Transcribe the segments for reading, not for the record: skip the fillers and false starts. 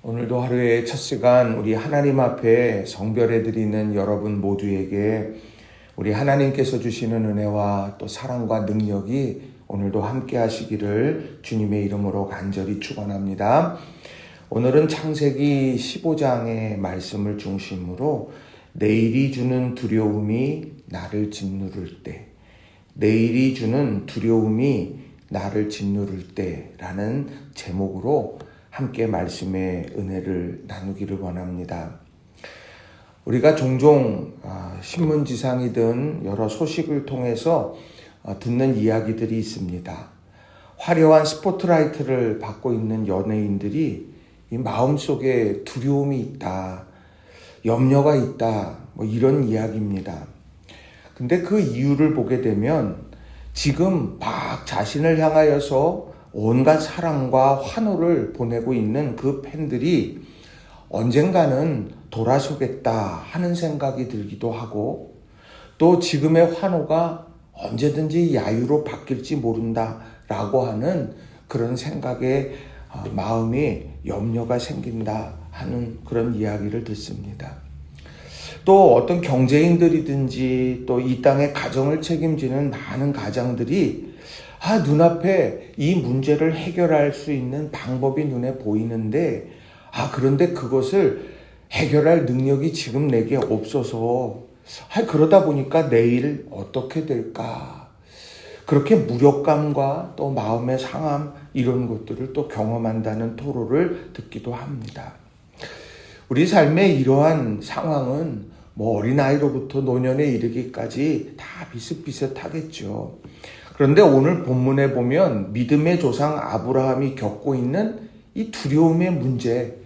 오늘도 하루의 첫 시간 우리 하나님 앞에 성별해 드리는 여러분 모두에게 우리 하나님께서 주시는 은혜와 또 사랑과 능력이 오늘도 함께 하시기를 주님의 이름으로 간절히 축원합니다. 오늘은 창세기 15장의 말씀을 중심으로 내일이 주는 두려움이 나를 짓누를 때, 내일이 주는 두려움이 나를 짓누를 때라는 제목으로 함께 말씀의 은혜를 나누기를 원합니다. 우리가 종종 신문지상이든 여러 소식을 통해서 듣는 이야기들이 있습니다. 화려한 스포트라이트를 받고 있는 연예인들이 이 마음속에 두려움이 있다, 염려가 있다, 이런 이야기입니다. 근데 그 이유를 보게 되면 지금 막 자신을 향하여서 온갖 사랑과 환호를 보내고 있는 그 팬들이 언젠가는 돌아서겠다 하는 생각이 들기도 하고, 또 지금의 환호가 언제든지 야유로 바뀔지 모른다라고 하는 그런 생각에 마음이 염려가 생긴다 하는 그런 이야기를 듣습니다. 또 어떤 경제인들이든지 또 이 땅의 가정을 책임지는 많은 가장들이 눈앞에 이 문제를 해결할 수 있는 방법이 눈에 보이는데 그런데 그것을 해결할 능력이 지금 내게 없어서 그러다 보니까 내일 어떻게 될까, 그렇게 무력감과 또 마음의 상함 이런 것들을 또 경험한다는 토로를 듣기도 합니다. 우리 삶의 이러한 상황은 어린아이로부터 노년에 이르기까지 다 비슷비슷하겠죠. 그런데 오늘 본문에 보면 믿음의 조상 아브라함이 겪고 있는 이 두려움의 문제,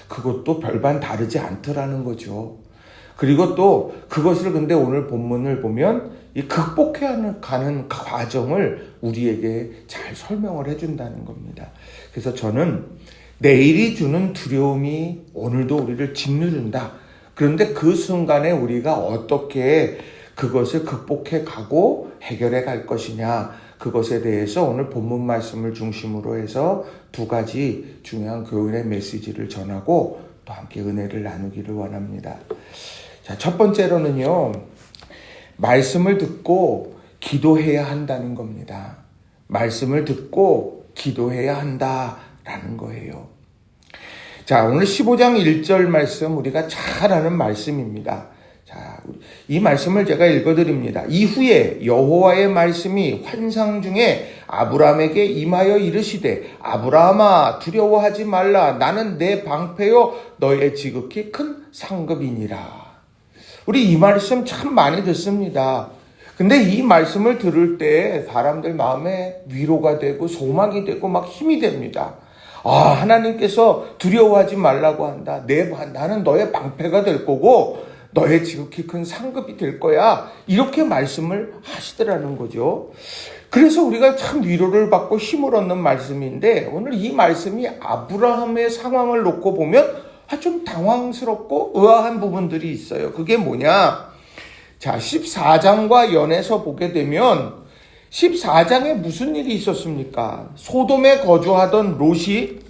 그것도 별반 다르지 않더라는 거죠. 그리고 또 그것을 근데 오늘 본문을 보면 이 극복해 가는 과정을 우리에게 잘 설명을 해준다는 겁니다. 그래서 저는 내일이 주는 두려움이 오늘도 우리를 짓누른다. 그런데 그 순간에 우리가 어떻게 그것을 극복해 가고 해결해 갈 것이냐, 그것에 대해서 오늘 본문 말씀을 중심으로 해서 두 가지 중요한 교훈의 메시지를 전하고 또 함께 은혜를 나누기를 원합니다. 자, 첫 번째로는요, 말씀을 듣고 기도해야 한다는 겁니다. 말씀을 듣고 기도해야 한다라는 거예요. 자, 오늘 15장 1절 말씀 우리가 잘 아는 말씀입니다. 자, 이 말씀을 제가 읽어드립니다. 이후에 여호와의 말씀이 환상 중에 아브라함에게 임하여 이르시되 아브라함아 두려워하지 말라, 나는 내 방패요 너의 지극히 큰 상급이니라. 우리 이 말씀 참 많이 듣습니다. 근데 이 말씀을 들을 때 사람들 마음에 위로가 되고 소망이 되고 막 힘이 됩니다. 하나님께서 두려워하지 말라고 한다. 나는 너의 방패가 될 거고 너의 지극히 큰 상급이 될 거야. 이렇게 말씀을 하시더라는 거죠. 그래서 우리가 참 위로를 받고 힘을 얻는 말씀인데, 오늘 이 말씀이 아브라함의 상황을 놓고 보면 좀 당황스럽고 의아한 부분들이 있어요. 그게 뭐냐? 자, 14장과 연해서 보게 되면 14장에 무슨 일이 있었습니까? 소돔에 거주하던 롯이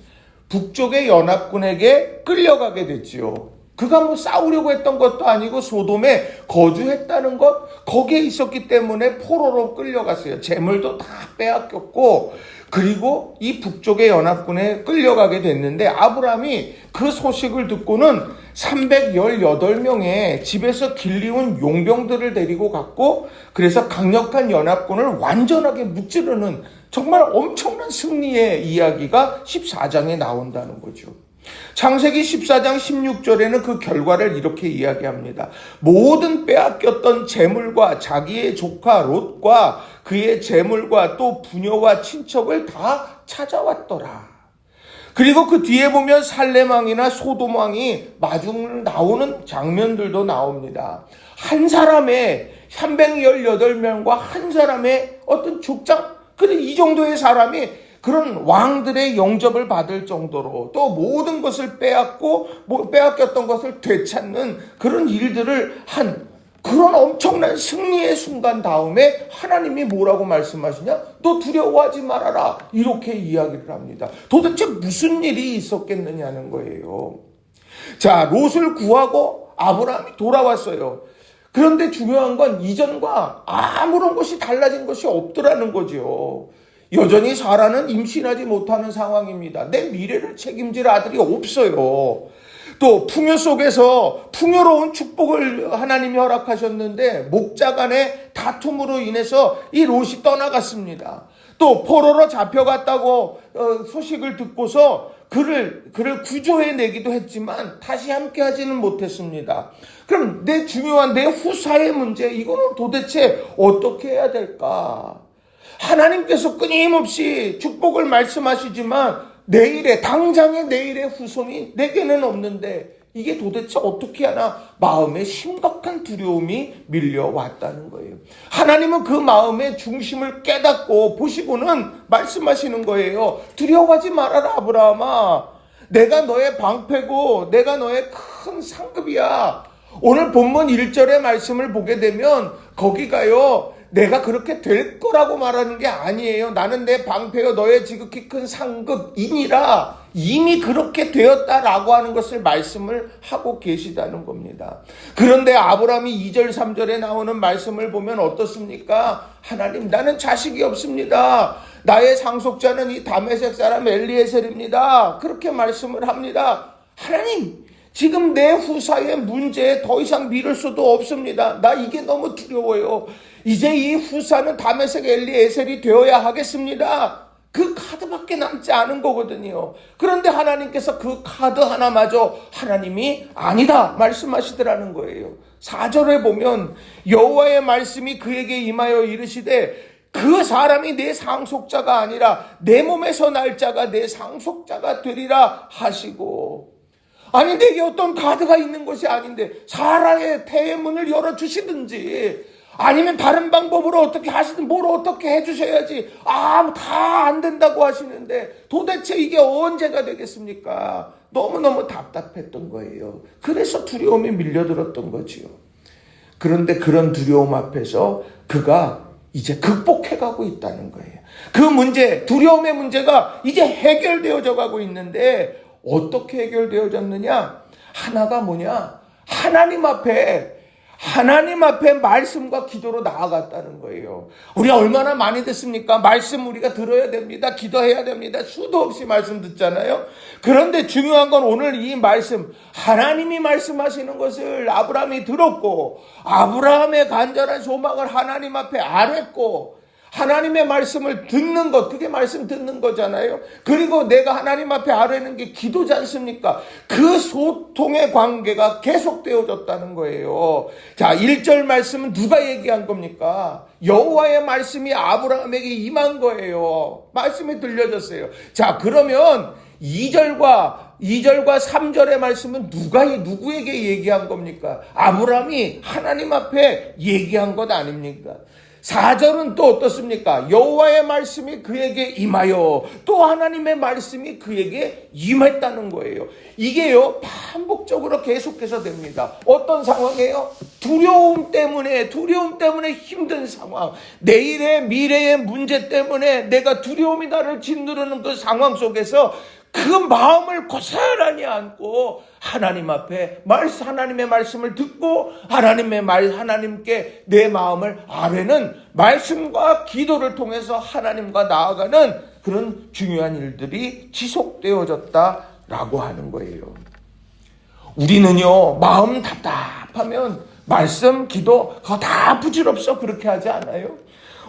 북쪽의 연합군에게 끌려가게 됐지요. 그가 싸우려고 했던 것도 아니고 소돔에 거주했다는 것, 거기에 있었기 때문에 포로로 끌려갔어요. 재물도 다 빼앗겼고, 그리고 이 북쪽의 연합군에 끌려가게 됐는데 아브라함이 그 소식을 듣고는 318명의 집에서 길리운 용병들을 데리고 갔고, 그래서 강력한 연합군을 완전하게 무찌르는 정말 엄청난 승리의 이야기가 14장에 나온다는 거죠. 창세기 14장 16절에는 그 결과를 이렇게 이야기합니다. 모든 빼앗겼던 재물과 자기의 조카 롯과 그의 재물과 또 부녀와 친척을 다 찾아왔더라. 그리고 그 뒤에 보면 살렘왕이나 소돔왕이 마중 나오는 장면들도 나옵니다. 한 사람의 318명과 한 사람의 어떤 족장, 근데 이 정도의 사람이 그런 왕들의 영접을 받을 정도로 또 모든 것을 빼앗고 빼앗겼던 것을 되찾는 그런 일들을 한 그런 엄청난 승리의 순간 다음에 하나님이 뭐라고 말씀하시냐? 너 두려워하지 말아라. 이렇게 이야기를 합니다. 도대체 무슨 일이 있었겠느냐는 거예요. 자, 롯을 구하고 아브라함이 돌아왔어요. 그런데 중요한 건 이전과 아무런 것이 달라진 것이 없더라는 거죠. 여전히 사라는 임신하지 못하는 상황입니다. 내 미래를 책임질 아들이 없어요. 또 풍요 속에서 풍요로운 축복을 하나님이 허락하셨는데 목자 간의 다툼으로 인해서 이 롯이 떠나갔습니다. 또 포로로 잡혀갔다고 소식을 듣고서 그를 구조해내기도 했지만 다시 함께하지는 못했습니다. 그럼 내 중요한 내 후사의 문제, 이거는 도대체 어떻게 해야 될까? 하나님께서 끊임없이 축복을 말씀하시지만 당장의 내일의 후손이 내게는 없는데 이게 도대체 어떻게 하나 마음에 심각한 두려움이 밀려왔다는 거예요. 하나님은 그 마음의 중심을 깨닫고 보시고는 말씀하시는 거예요. 두려워하지 말아라, 아브라함아. 내가 너의 방패고 내가 너의 큰 상급이야. 오늘 본문 1절의 말씀을 보게 되면 거기가요, 내가 그렇게 될 거라고 말하는 게 아니에요. 나는 내 방패요 너의 지극히 큰 상급이니라 이미 그렇게 되었다라고 하는 것을 말씀을 하고 계시다는 겁니다. 그런데 아브라함이 2절 3절에 나오는 말씀을 보면 어떻습니까? 하나님, 나는 자식이 없습니다. 나의 상속자는 이 다메섹 사람 엘리에셀입니다. 그렇게 말씀을 합니다. 하나님, 지금 내 후사의 문제에 더 이상 미룰 수도 없습니다. 나 이게 너무 두려워요. 이제 이 후사는 다메섹 엘리에셀이 되어야 하겠습니다. 그 카드밖에 남지 않은 거거든요. 그런데 하나님께서 그 카드 하나마저 하나님이 아니다 말씀하시더라는 거예요. 4절에 보면 여호와의 말씀이 그에게 임하여 이르시되 그 사람이 내 상속자가 아니라 내 몸에서 날 자가 내 상속자가 되리라 하시고, 아니 내게 어떤 카드가 있는 것이 아닌데 사라의 태의 문을 열어주시든지 아니면 다른 방법으로 어떻게 하시든 뭘 어떻게 해주셔야지 다 안 된다고 하시는데 도대체 이게 언제가 되겠습니까? 너무너무 답답했던 거예요. 그래서 두려움이 밀려들었던 거지요. 그런데 그런 두려움 앞에서 그가 이제 극복해가고 있다는 거예요. 그 문제, 두려움의 문제가 이제 해결되어져 가고 있는데 어떻게 해결되어졌느냐? 하나가 뭐냐? 하나님 앞에 말씀과 기도로 나아갔다는 거예요. 우리 얼마나 많이 듣습니까? 말씀 우리가 들어야 됩니다. 기도해야 됩니다. 수도 없이 말씀 듣잖아요. 그런데 중요한 건 오늘 이 말씀, 하나님이 말씀하시는 것을 아브라함이 들었고 아브라함의 간절한 소망을 하나님 앞에 아뢰고 하나님의 말씀을 듣는 것, 그게 말씀 듣는 거잖아요. 그리고 내가 하나님 앞에 아뢰는 게 기도지 않습니까? 그 소통의 관계가 계속되어졌다는 거예요. 자, 1절 말씀은 누가 얘기한 겁니까? 여호와의 말씀이 아브라함에게 임한 거예요. 말씀이 들려졌어요. 자, 그러면 2절과 3절의 말씀은 누구에게 얘기한 겁니까? 아브라함이 하나님 앞에 얘기한 것 아닙니까? 4절은 또 어떻습니까? 여호와의 말씀이 그에게 임하여 또 하나님의 말씀이 그에게 임했다는 거예요. 이게요, 반복적으로 계속해서 됩니다. 어떤 상황이에요? 두려움 때문에 힘든 상황, 미래의 문제 때문에 내가 두려움이 나를 짓누르는 그 상황 속에서 그 마음을 고스란히 안고 하나님 앞에 하나님의 말씀을 듣고 하나님께 내 마음을 아뢰는 말씀과 기도를 통해서 하나님과 나아가는 그런 중요한 일들이 지속되어졌다라고 하는 거예요. 우리는요, 마음 답답하면 말씀, 기도 그거 다 부질없어 그렇게 하지 않아요?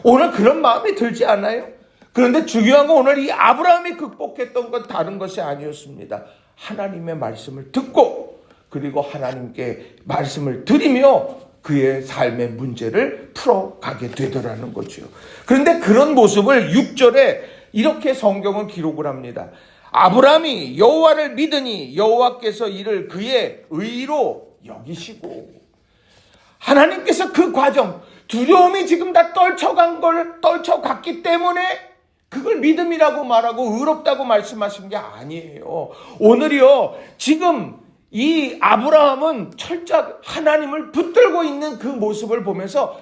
오늘 그런 마음이 들지 않아요? 그런데 중요한 건 오늘 이 아브라함이 극복했던 건 다른 것이 아니었습니다. 하나님의 말씀을 듣고 그리고 하나님께 말씀을 드리며 그의 삶의 문제를 풀어가게 되더라는 거죠. 그런데 그런 모습을 6절에 이렇게 성경은 기록을 합니다. 아브라함이 여호와를 믿으니 여호와께서 이를 그의 의로 여기시고, 하나님께서 그 과정, 두려움이 지금 다 떨쳐갔기 때문에 그걸 믿음이라고 말하고 의롭다고 말씀하신 게 아니에요. 오늘이요, 지금 이 아브라함은 철저하게 하나님을 붙들고 있는 그 모습을 보면서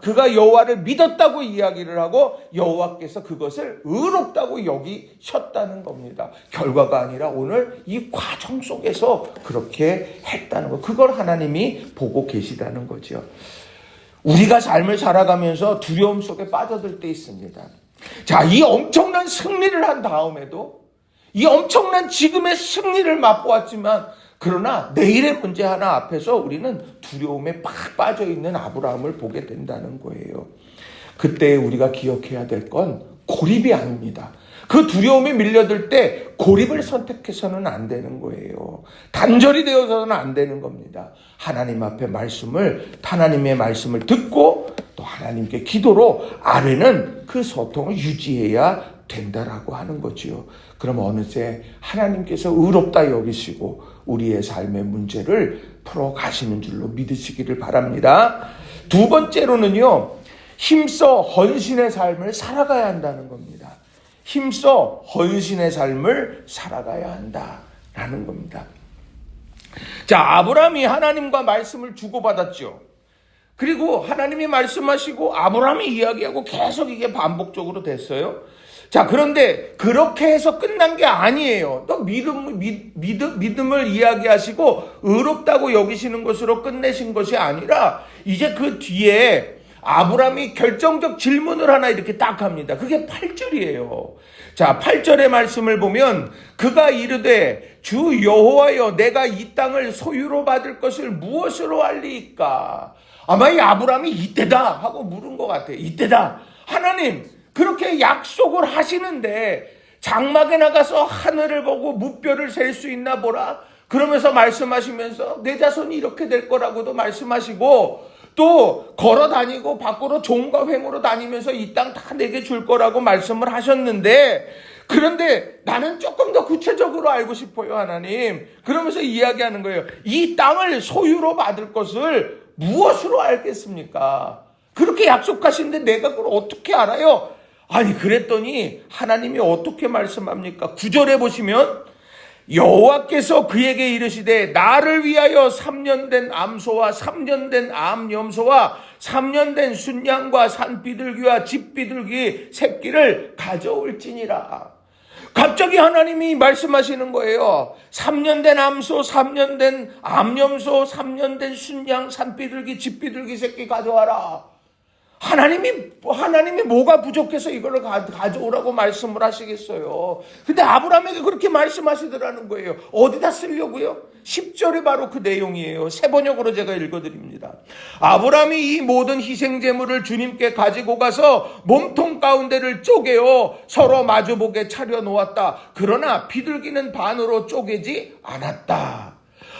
그가 여호와를 믿었다고 이야기를 하고 여호와께서 그것을 의롭다고 여기셨다는 겁니다. 결과가 아니라 오늘 이 과정 속에서 그렇게 했다는 거. 그걸 하나님이 보고 계시다는 거죠. 우리가 삶을 살아가면서 두려움 속에 빠져들 때 있습니다. 자, 이 엄청난 승리를 한 다음에도 이 엄청난 지금의 승리를 맛보았지만 그러나 내일의 문제 하나 앞에서 우리는 두려움에 팍 빠져있는 아브라함을 보게 된다는 거예요. 그때 우리가 기억해야 될 건 고립이 아닙니다. 그 두려움에 밀려들 때 고립을 선택해서는 안 되는 거예요. 단절이 되어서는 안 되는 겁니다. 하나님 앞에 하나님의 말씀을 듣고 또 하나님께 기도로 아래는 그 소통을 유지해야 된다라고 하는 거지요. 그럼 어느새 하나님께서 의롭다 여기시고 우리의 삶의 문제를 풀어 가시는 줄로 믿으시기를 바랍니다. 두 번째로는요, 힘써 헌신의 삶을 살아가야 한다는 겁니다. 힘써 헌신의 삶을 살아가야 한다라는 겁니다. 자, 아브라함이 하나님과 말씀을 주고받았죠. 그리고 하나님이 말씀하시고 아브라함이 이야기하고 계속 이게 반복적으로 됐어요. 자, 그런데 그렇게 해서 끝난 게 아니에요. 또 믿음을 이야기하시고 의롭다고 여기시는 것으로 끝내신 것이 아니라 이제 그 뒤에 아브라함이 결정적 질문을 하나 이렇게 딱 합니다. 그게 8절이에요. 자, 8절의 말씀을 보면 그가 이르되 주 여호와여 내가 이 땅을 소유로 받을 것을 무엇으로 알리이까? 아마 이 아브라함이 이때다 하고 물은 것 같아요. 이때다. 하나님 그렇게 약속을 하시는데 장막에 나가서 하늘을 보고 무뼈를 셀 수 있나 보라. 그러면서 말씀하시면서 내 자손이 이렇게 될 거라고도 말씀하시고 또 걸어 다니고 밖으로 종과 횡으로 다니면서 이 땅 다 내게 줄 거라고 말씀을 하셨는데 그런데 나는 조금 더 구체적으로 알고 싶어요, 하나님. 그러면서 이야기하는 거예요. 이 땅을 소유로 받을 것을 무엇으로 알겠습니까? 그렇게 약속하시는데 내가 그걸 어떻게 알아요? 아니 그랬더니 하나님이 어떻게 말씀합니까? 9절에 보시면 여호와께서 그에게 이르시되 나를 위하여 3년 된 암소와 3년 된 암염소와 3년 된 순양과 산비둘기와 집비둘기 새끼를 가져올지니라. 갑자기 하나님이 말씀하시는 거예요. 3년 된 암소, 3년 된 암염소, 3년 된 순양, 산비둘기, 집비둘기 새끼 가져와라. 하나님이 뭐가 부족해서 이걸 가져오라고 말씀을 하시겠어요. 근데 아브라함에게 그렇게 말씀하시더라는 거예요. 어디다 쓰려고요? 10절이 바로 그 내용이에요. 새 번역으로 제가 읽어드립니다. 아브라함이 이 모든 희생제물을 주님께 가지고 가서 몸통 가운데를 쪼개어 서로 마주보게 차려놓았다. 그러나 비둘기는 반으로 쪼개지 않았다.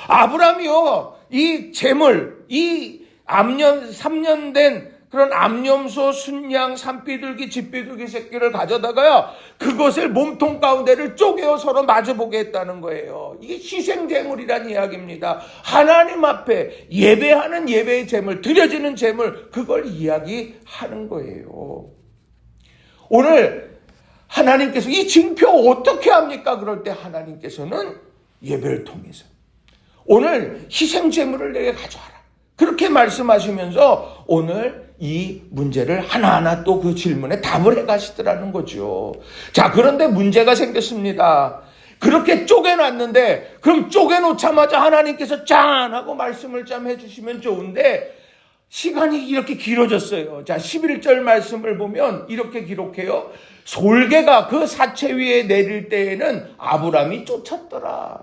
아브라함이요, 이 제물, 이 3년 된 그런 암염소, 순양, 산비둘기, 집비둘기 새끼를 가져다가요 그것을 몸통 가운데를 쪼개어 서로 마주보게 했다는 거예요. 이게 희생제물이란 이야기입니다. 하나님 앞에 예배하는 예배의 제물, 드려지는 제물, 그걸 이야기하는 거예요. 오늘 하나님께서 이 징표 어떻게 합니까? 그럴 때 하나님께서는 예배를 통해서 오늘 희생제물을 내게 가져와라. 그렇게 말씀하시면서 오늘 이 문제를 하나하나 또 그 질문에 답을 해가시더라는 거죠. 자, 그런데 문제가 생겼습니다. 그렇게 쪼개놨는데 그럼 쪼개놓자마자 하나님께서 짠 하고 말씀을 좀 해주시면 좋은데 시간이 이렇게 길어졌어요. 자, 11절 말씀을 보면 이렇게 기록해요. 솔개가 그 사체 위에 내릴 때에는 아브라함이 쫓았더라.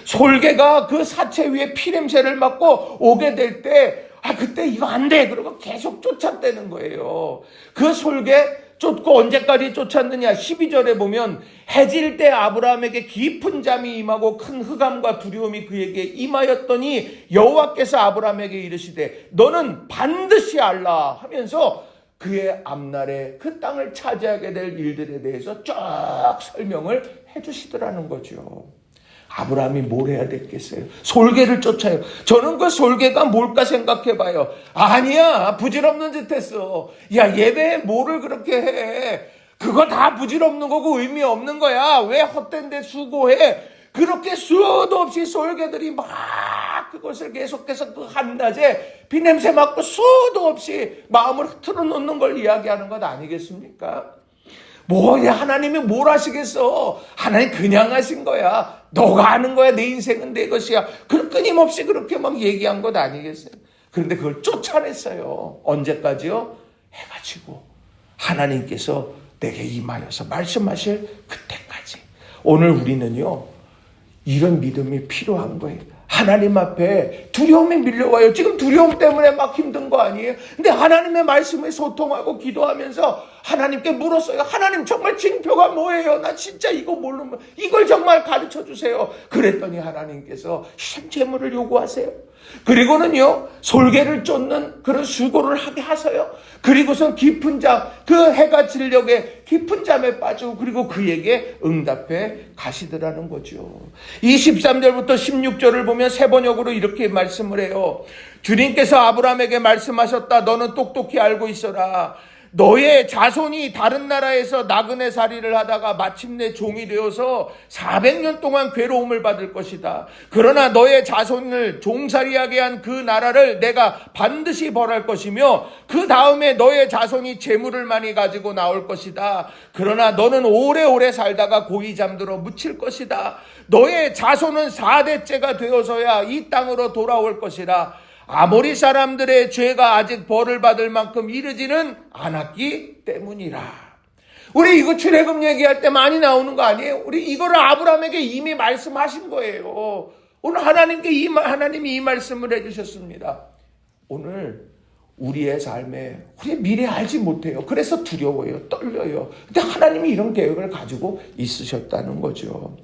솔개가 그 사체 위에 피냄새를 맡고 오게 될 때 그때 이거 안 돼. 그러고 계속 쫓았다는 거예요. 그 솔개 쫓고 언제까지 쫓았느냐? 12절에 보면 해질 때 아브라함에게 깊은 잠이 임하고 큰 흑암과 두려움이 그에게 임하였더니 여호와께서 아브라함에게 이르시되 너는 반드시 알라 하면서 그의 앞날에 그 땅을 차지하게 될 일들에 대해서 쫙 설명을 해주시더라는 거죠. 아브라함이 뭘 해야 됐겠어요? 솔개를 쫓아요. 저는 그 솔개가 뭘까 생각해봐요. 아니야, 부질없는 짓 했어. 야, 예배에 뭐를 그렇게 해? 그거 다 부질없는 거고 의미 없는 거야. 왜 헛된 데 수고해? 그렇게 수도 없이 솔개들이 막 그것을 계속해서 그 한낮에 비냄새 맡고 수도 없이 마음을 틀어놓는 걸 이야기하는 것 아니겠습니까? 뭐냐, 하나님이 뭘 하시겠어? 하나님 그냥 하신 거야. 너가 하는 거야. 내 인생은 내 것이야. 끊임없이 그렇게 막 얘기한 것 아니겠어요? 그런데 그걸 쫓아냈어요. 언제까지요? 해가 지고 하나님께서 내게 임하여서 말씀하실 그때까지. 오늘 우리는요, 이런 믿음이 필요한 거예요. 하나님 앞에 두려움이 밀려와요. 지금 두려움 때문에 막 힘든 거 아니에요? 근데 하나님의 말씀에 소통하고 기도하면서 하나님께 물었어요. 하나님, 정말 징표가 뭐예요? 나 진짜 이거 모르면 이걸 정말 가르쳐 주세요. 그랬더니 하나님께서 희생제물을 요구하세요. 그리고는요, 솔개를 쫓는 그런 수고를 하게 하세요. 그리고선 깊은 잠, 그 해가 진력에 깊은 잠에 빠지고, 그리고 그에게 응답해 가시더라는 거죠. 23절부터 16절을 보면 세 번역으로 이렇게 말씀을 해요. 주님께서 아브라함에게 말씀하셨다. 너는 똑똑히 알고 있어라. 너의 자손이 다른 나라에서 나그네 살이를 하다가 마침내 종이 되어서 400년 동안 괴로움을 받을 것이다. 그러나 너의 자손을 종살이하게 한 그 나라를 내가 반드시 벌할 것이며, 그 다음에 너의 자손이 재물을 많이 가지고 나올 것이다. 그러나 너는 오래오래 살다가 고이 잠들어 묻힐 것이다. 너의 자손은 4대째가 되어서야 이 땅으로 돌아올 것이라. 아모리 사람들의 죄가 아직 벌을 받을 만큼 이르지는 않았기 때문이라. 우리 이거 출애굽 얘기할 때 많이 나오는 거 아니에요? 우리 이거를 아브라함에게 이미 말씀하신 거예요. 오늘 하나님이 이 말씀을 해주셨습니다. 오늘 우리의 삶에 우리의 미래 알지 못해요. 그래서 두려워요. 떨려요. 근데 하나님이 이런 계획을 가지고 있으셨다는 거죠.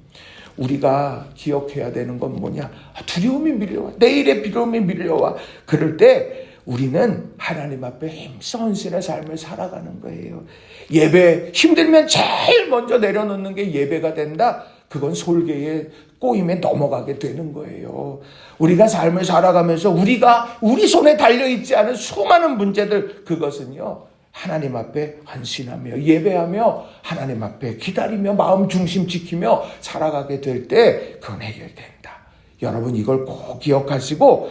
우리가 기억해야 되는 건 뭐냐? 두려움이 밀려와. 내일의 두려움이 밀려와. 그럴 때 우리는 하나님 앞에 힘써 헌신의 삶을 살아가는 거예요. 예배, 힘들면 제일 먼저 내려놓는 게 예배가 된다? 그건 솔개의 꼬임에 넘어가게 되는 거예요. 우리가 삶을 살아가면서 우리 손에 달려있지 않은 수많은 문제들, 그것은요, 하나님 앞에 헌신하며 예배하며 하나님 앞에 기다리며 마음 중심 지키며 살아가게 될 때 그건 해결된다. 여러분, 이걸 꼭 기억하시고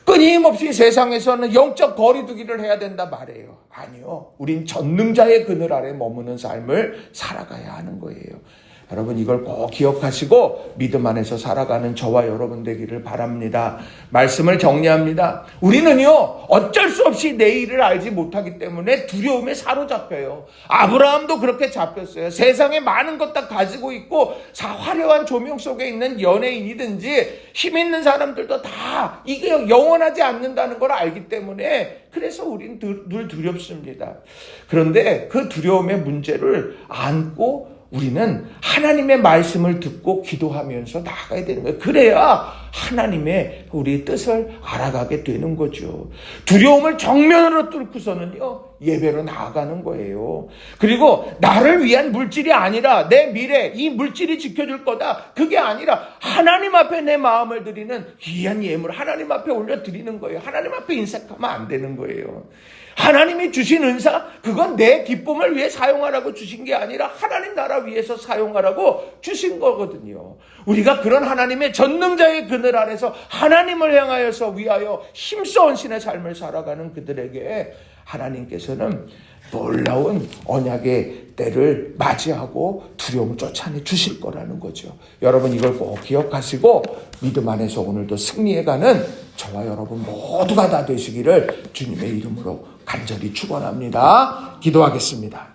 끊임없이 세상에서는 영적 거리두기를 해야 된다 말이에요. 아니요. 우린 전능자의 그늘 아래 머무는 삶을 살아가야 하는 거예요. 여러분, 이걸 꼭 기억하시고 믿음 안에서 살아가는 저와 여러분 되기를 바랍니다. 말씀을 정리합니다. 우리는요, 어쩔 수 없이 내일을 알지 못하기 때문에 두려움에 사로잡혀요. 아브라함도 그렇게 잡혔어요. 세상에 많은 것 다 가지고 있고 화려한 조명 속에 있는 연예인이든지 힘 있는 사람들도 다 이게 영원하지 않는다는 걸 알기 때문에, 그래서 우리는 늘 두렵습니다. 그런데 그 두려움의 문제를 안고 우리는 하나님의 말씀을 듣고 기도하면서 나아가야 되는 거예요. 그래야 하나님의 우리 뜻을 알아가게 되는 거죠. 두려움을 정면으로 뚫고서는요, 예배로 나아가는 거예요. 그리고 나를 위한 물질이 아니라 내 미래, 이 물질이 지켜줄 거다, 그게 아니라 하나님 앞에 내 마음을 드리는 귀한 예물 하나님 앞에 올려드리는 거예요. 하나님 앞에 인색하면 안 되는 거예요. 하나님이 주신 은사, 그건 내 기쁨을 위해 사용하라고 주신 게 아니라 하나님 나라 위해서 사용하라고 주신 거거든요. 우리가 그런 하나님의 전능자의 그늘 안에서 하나님을 향하여서 위하여 힘써 헌신의 삶을 살아가는 그들에게 하나님께서는 놀라운 언약의 때를 맞이하고 두려움을 쫓아내 주실 거라는 거죠. 여러분, 이걸 꼭 기억하시고 믿음 안에서 오늘도 승리해가는 저와 여러분 모두가 다 되시기를 주님의 이름으로 간절히 축원합니다. 기도하겠습니다.